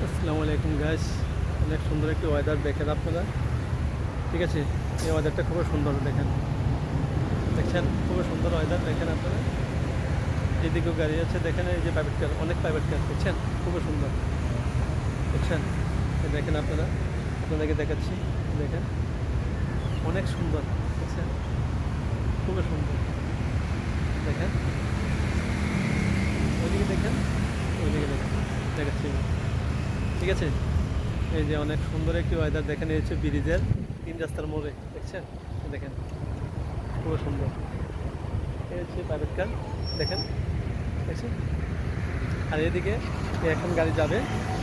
আসসালামু আলাইকুম গাইস। অনেক সুন্দর একটি ওয়েদার দেখেন আপনারা। ঠিক আছে, এই ওয়েদারটা খুবই সুন্দর দেখেন। দেখছেন খুবই সুন্দর ওয়েদার দেখেন আপনারা। এদিকেও গাড়ি আছে দেখেন, এই যে প্রাইভেট কার, অনেক প্রাইভেট কার দেখছেন, খুবই সুন্দর দেখছেন। এই দেখেন আপনারা, আপনাদেরকে দেখাচ্ছি দেখেন, অনেক সুন্দর দেখছেন, খুবই সুন্দর দেখেন। ওইদিকে দেখেন, ওইদিকে দেখেন, দেখাচ্ছি আমি। ঠিক আছে, এই যে অনেক সুন্দর একটি ওয়েদার দেখেন। এই হচ্ছে ব্রিজের 3 রাস্তার মোড়ে দেখছেন, দেখেন খুবই সুন্দর। এই হচ্ছে প্রাইভেট কার দেখেন, দেখছেন। আর এদিকে এখন গাড়ি যাবে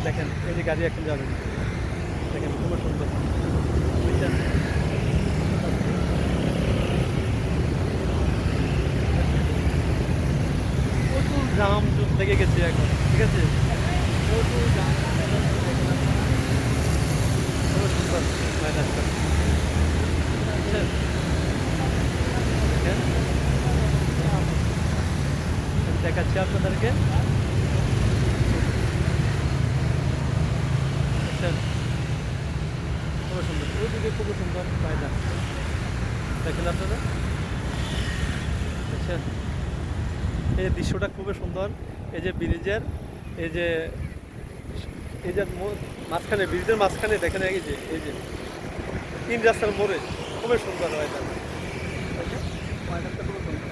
দেখেন, এই যে গাড়ি এখন যাবে দেখেন, খুবই সুন্দর বুঝছেন। প্রচুর জাম লেগে গেছে এখন, ঠিক আছে, প্রচুর জাম। খুবই সুন্দর ওয়েদারটা বুঝছেন দেখেন। আমি দেখাচ্ছি আপনাদেরকে দেখছেন, খুবই সুন্দর। ওইদিকে খুবই সুন্দর ওয়েদার দেখেন আপনারা দেখছেন। এই দৃশ্যটা খুবই সুন্দর। এই যে ব্রিজের, এই যে এই যে মাঝখানে, ব্রিজের মাঝখানে দেখেন, এই যে 3 রাস্তার মোড়ে খুবই সুন্দর ওয়েদার দেখেন। ওয়েদারটা খুবই সুন্দর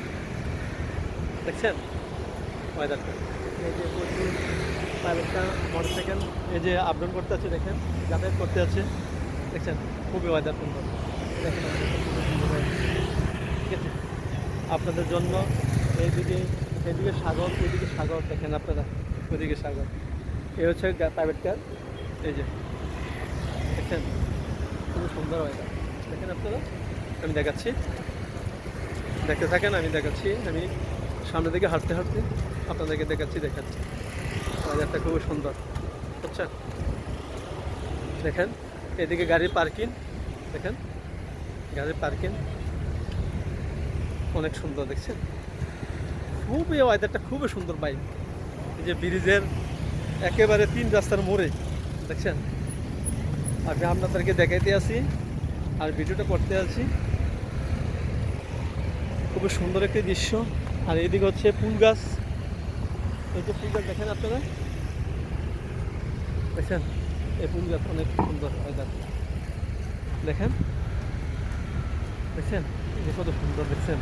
দেখছেন ওয়েদারটা। এই যে প্রচুর প্রাইভেটটা মোটরসাইকেল এই যে আপ ডাউন করতে আছে দেখেন, যাতায়াত করতে আছে দেখছেন, খুবই ওয়েদার সুন্দর দেখেন। খুবই সুন্দর weather, ঠিক আছে। আপনাদের জন্য এইদিকে, এদিকে সাগর, ওইদিকে সাগর দেখেন আপনারা, ওইদিকে সাগর। এই হচ্ছে প্রাইভেট কার, এই যে দেখছেন, খুবই সুন্দর ওয়েদার দেখেন আপনারা। আমি দেখাচ্ছি, দেখতে থাকেন, আমি দেখাচ্ছি। আমি সামনে দিকে হাঁটতে হাঁটতে আপনাদেরকে দেখাচ্ছি ওয়েদারটা খুবই সুন্দর বুঝছেন দেখেন। এদিকে গাড়ির পার্কিং দেখেন, গাড়ির পার্কিং অনেক সুন্দর দেখছেন। খুবই ওয়েদারটা খুবই সুন্দর ভাই। এই যে ব্রিজের একেবারে 3 রাস্তার মোড়ে দেখছেন। আমি আপনাদেরকে দেখাইতে আছি আর ভিডিওটা করতে আছি। খুবই সুন্দর একটি দৃশ্য। আর এইদিকে হচ্ছে ফুল গাছ, এই যে ফুল গাছ দেখেন আপনারা দেখছেন। এই ফুল গাছ অনেক সুন্দর ওয়েদার দেখেন, দেখছেন এই যে কত সুন্দর দেখছেন,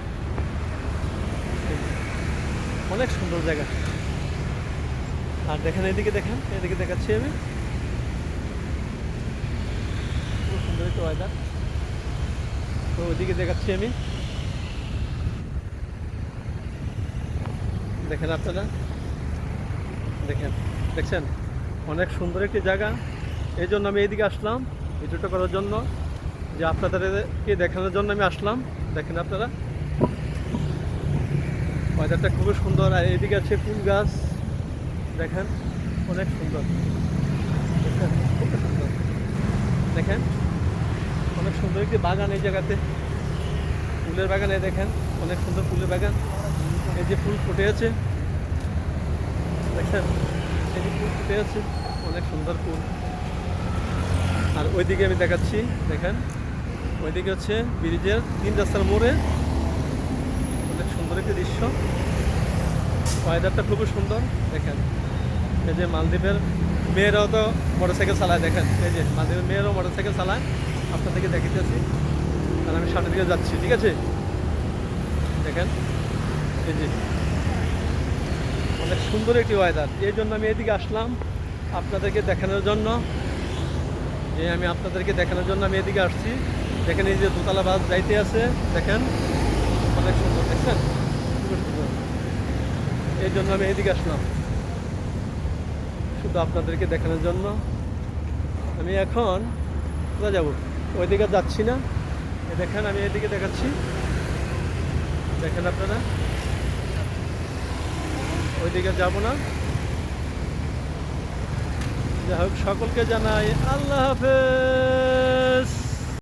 অনেক সুন্দর জায়গা। আর দেখেন এদিকে দেখেন, এদিকে দেখাচ্ছি আমি, খুব সুন্দর একটা ওয়েদার। তো ওইদিকে দেখাচ্ছি আমি দেখেন আপনারা দেখেন, দেখছেন অনেক সুন্দর একটি জায়গা। এই জন্য আমি এইদিকে আসলাম ভিডিওটা করার জন্য, যে আপনাদেরকে দেখানোর জন্য আমি আসলাম। দেখেন আপনারা ওয়েদারটা খুবই সুন্দর। আর এইদিকে আছে ফুল গাছ দেখেন, অনেক সুন্দর দেখেন, খুব সুন্দর দেখেন। অনেক সুন্দর একটি বাগান এই জায়গাতে, ফুলের বাগানে দেখেন, অনেক সুন্দর ফুলের বাগান। এই যে ফুল ফুটে আছে দেখছেন, এই যে ফুল ফুটে আছে, অনেক সুন্দর ফুল। আর ওইদিকে আমি দেখাচ্ছি দেখেন, ওইদিকে হচ্ছে ব্রিজের 3 রাস্তার মোড়ে অনেক সুন্দর একটি দৃশ্য। ওয়েদারটা খুবই সুন্দর দেখেন। এই যে মালদ্বীপের মেয়েরাও তো মোটরসাইকেল চালায় দেখেন, এই যে মালদ্বীপের মেয়েরাও মোটরসাইকেল চালায়, আপনাদেরকে দেখাইতেছি। আর আমি সামনের দিকে যাচ্ছি, ঠিক আছে দেখেন। এই যে অনেক সুন্দর একটি ওয়েদার, এই জন্য আমি এদিকে আসলাম আপনাদেরকে দেখানোর জন্য। আমি আপনাদেরকে দেখানোর জন্য আমি এদিকে আসছি। দেখেন এই যে দোতলা বাস যাইতে আছে দেখেন, অনেক সুন্দর দেখছেন, খুবই সুন্দর। এই জন্য আমি এদিকে আসলাম শুধু আপনাদেরকে দেখানোর জন্য। আমি এখন কোথায় যাবো, ওইদিকে যাচ্ছি না। দেখেন আমি এদিকে দেখাচ্ছি দেখেন আপনারা, ওইদিকে যাব না। যাই হোক, সকলকে জানাই আল্লাহ হাফেজ।